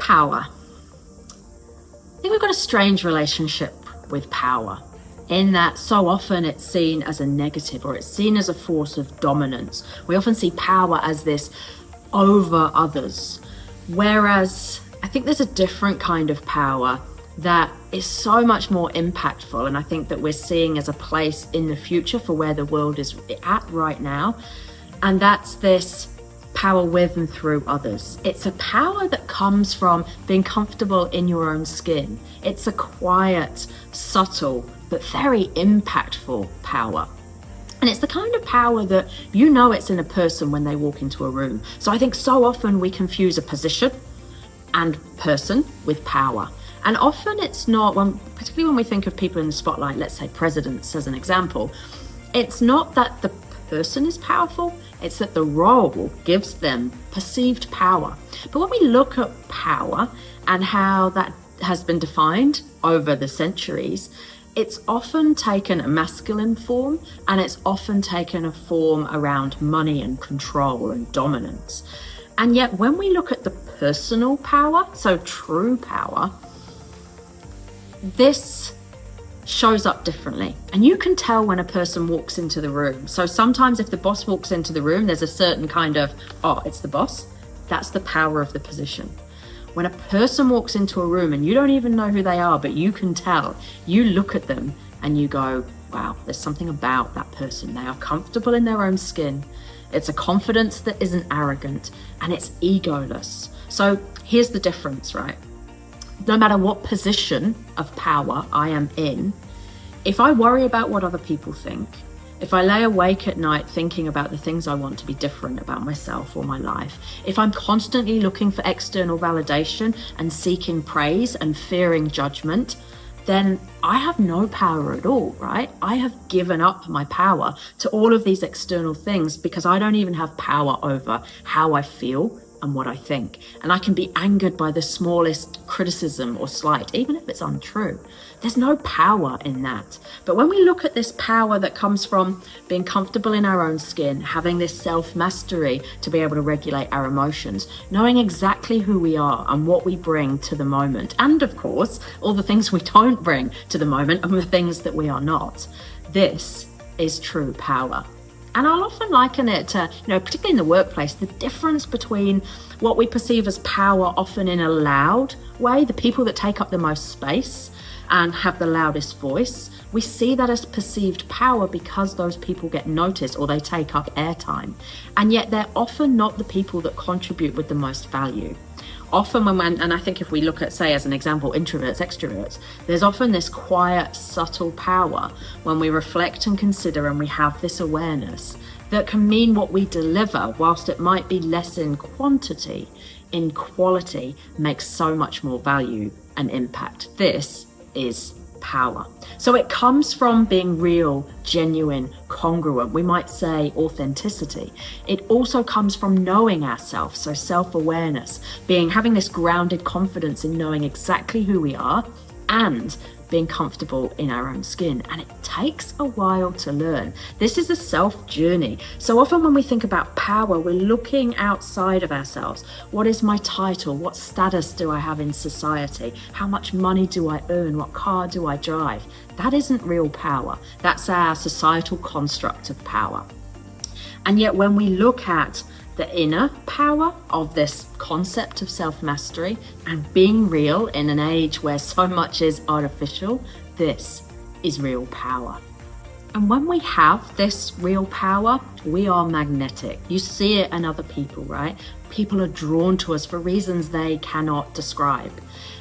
Power. I think we've got a strange relationship with power, in that so often it's seen as a negative, or it's seen as a force of dominance. We often see power as this over others, whereas I think there's a different kind of power that is so much more impactful, and I think that we're seeing as a place in the future for where the world is at right now, and that's this power with and through others. It's a power that comes from being comfortable in your own skin. It's a quiet, subtle, but very impactful power. And it's the kind of power that you know it's in a person when they walk into a room. So I think so often we confuse a position and person with power. And often it's not, particularly when we think of people in the spotlight, let's say presidents as an example, it's not that the person is powerful, it's that the role gives them perceived power. But when we look at power and how that has been defined over the centuries, it's often taken a masculine form, and it's often taken a form around money and control and dominance. And yet when we look at the personal power, so true power, this shows up differently. And you can tell when a person walks into the room. So sometimes if the boss walks into the room, there's a certain kind of, oh, it's the boss. That's the power of the position. When a person walks into a room and you don't even know who they are, but you can tell, you look at them and you go, wow, there's something about that person. They are comfortable in their own skin. It's a confidence that isn't arrogant, and it's egoless. So here's the difference, right? No matter what position of power I am in, if I worry about what other people think, if I lay awake at night thinking about the things I want to be different about myself or my life, if I'm constantly looking for external validation and seeking praise and fearing judgment, then I have no power at all, right? I have given up my power to all of these external things because I don't even have power over how I feel and what I think. And I can be angered by the smallest criticism or slight, even if it's untrue. There's no power in that. But when we look at this power that comes from being comfortable in our own skin, having this self-mastery to be able to regulate our emotions, knowing exactly who we are and what we bring to the moment, and of course, all the things we don't bring to the moment and the things that we are not, this is true power. And I'll often liken it to, particularly in the workplace, the difference between what we perceive as power, often in a loud way, the people that take up the most space and have the loudest voice. We see that as perceived power because those people get noticed or they take up airtime. And yet they're often not the people that contribute with the most value. Often and I think if we look at, say, as an example, introverts, extroverts, there's often this quiet, subtle power when we reflect and consider and we have this awareness that can mean what we deliver, whilst it might be less in quantity, in quality, makes so much more value and impact. This is power. So it comes from being real, genuine, congruent. We might say authenticity. It also comes from knowing ourselves, so self-awareness, having this grounded confidence in knowing exactly who we are and being comfortable in our own skin. And it takes a while to learn. This is a self journey. So often when we think about power, we're looking outside of ourselves. What is my title? What status do I have in society? How much money do I earn? What car do I drive? That isn't real power. That's our societal construct of power. And yet when we look at the inner power of this concept of self-mastery and being real in an age where so much is artificial, this is real power. And when we have this real power, we are magnetic. You see it in other people, right? People are drawn to us for reasons they cannot describe.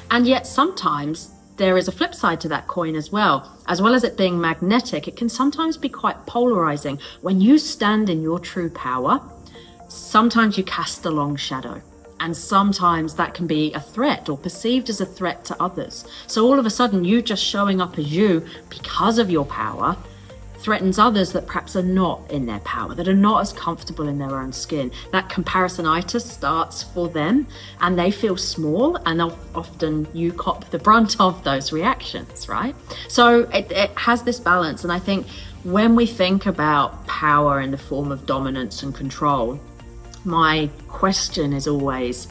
And yet sometimes there is a flip side to that coin as well. As well as it being magnetic, it can sometimes be quite polarizing. When you stand in your true power, sometimes you cast a long shadow, and sometimes that can be a threat or perceived as a threat to others. So all of a sudden, you just showing up as you because of your power threatens others that perhaps are not in their power, that are not as comfortable in their own skin. That comparisonitis starts for them and they feel small, and often you cop the brunt of those reactions, right? So it has this balance. And I think when we think about power in the form of dominance and control, my question is always,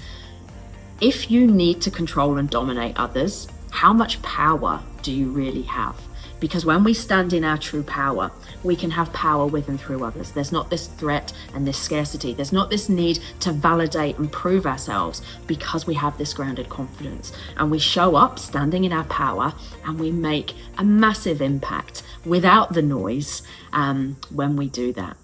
If you need to control and dominate others, how much power do you really have? Because when we stand in our true power, we can have power with and through others. There's not this threat and this scarcity. There's not this need to validate and prove ourselves, because we have this grounded confidence. And we show up standing in our power, and we make a massive impact without the noise when we do that.